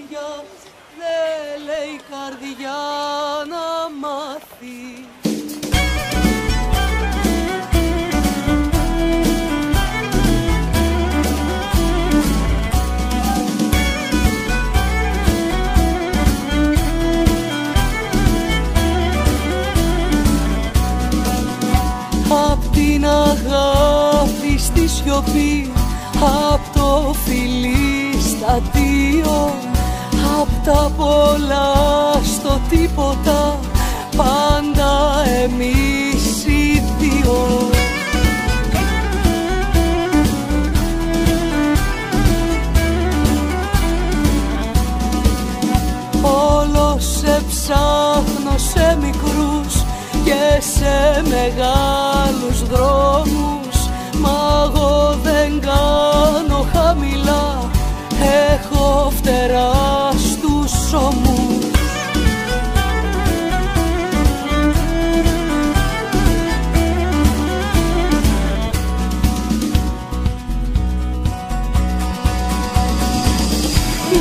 στεριά, δεν λέει η καρδιά να μάθει. Απ' την αγάπη στη σιωπή, απ' το φιλί στα δύο, απ' τα πολλά στο τίποτα, πάντα εμείς οι δύο. Όλο σε ψάχνω σε μικρούς και σε μεγάλους δρόμους, μα εγώ δεν κάνω χαμηλά, έχω φτερά στους ώμους.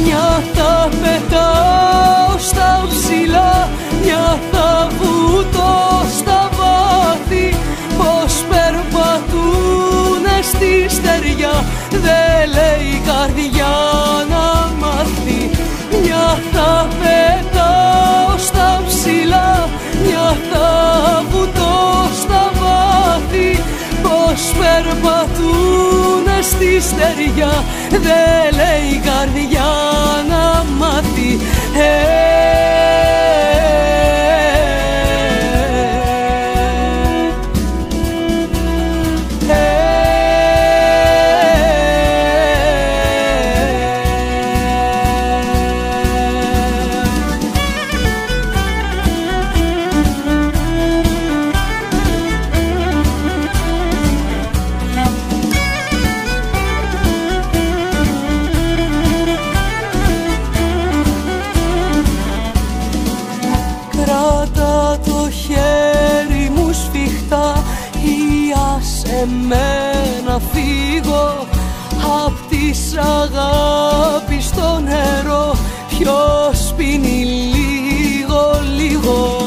Μια θα πετάω στα ψηλά, μια θα βουτώ στα βάθη, πως περπατούνε στη στεριά, δεν λέει η καρδιά να μάθει. Μια θα πετάω στα ψηλά, μια θα βουτώ στα βάθη, πως περπατούνε στη στεριά, δεν λέει η καρδιά να μάθει. Κράτα το χέρι μου σφιχτά ή άσε με να φύγω απ' της αγάπης στο νερό, ποιος πίνει λίγο λίγο.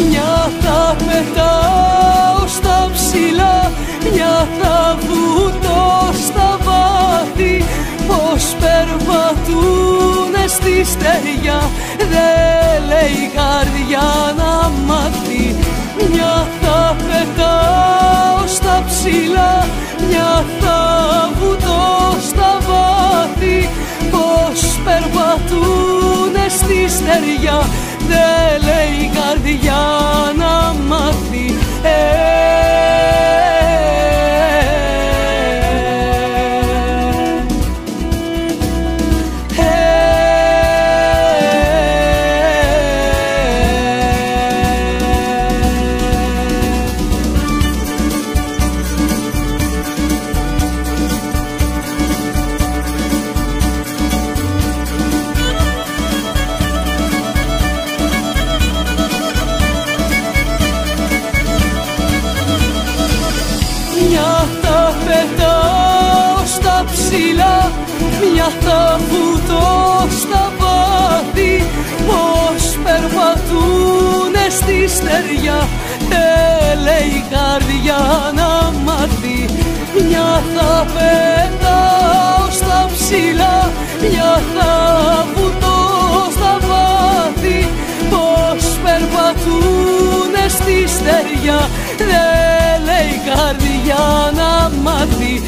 Μια θα πετάω στα ψηλά, μια θα βουτώ στα βάθη, πως περπατούνε στη στεριά, δεν λέει η καρδιά να μάθει. Μια θα πετάω στα ψηλά, μια θα βουτώ στα βάθη, πως περπατούνε στη στεριά, δεν λέει η καρδιά να μάθει. Μια θα πετάω στα ψηλά, μια θα βουτώ στα βάθη, πως περπατούνε στη στεριά, δεν λέει η καρδιά να μάθει. Μια θα πετάω στα ψηλά, μια θα βουτώ στα βάθη, πως περπατούνε στη στεριά, δεν λέει η καρδιά να μάθει.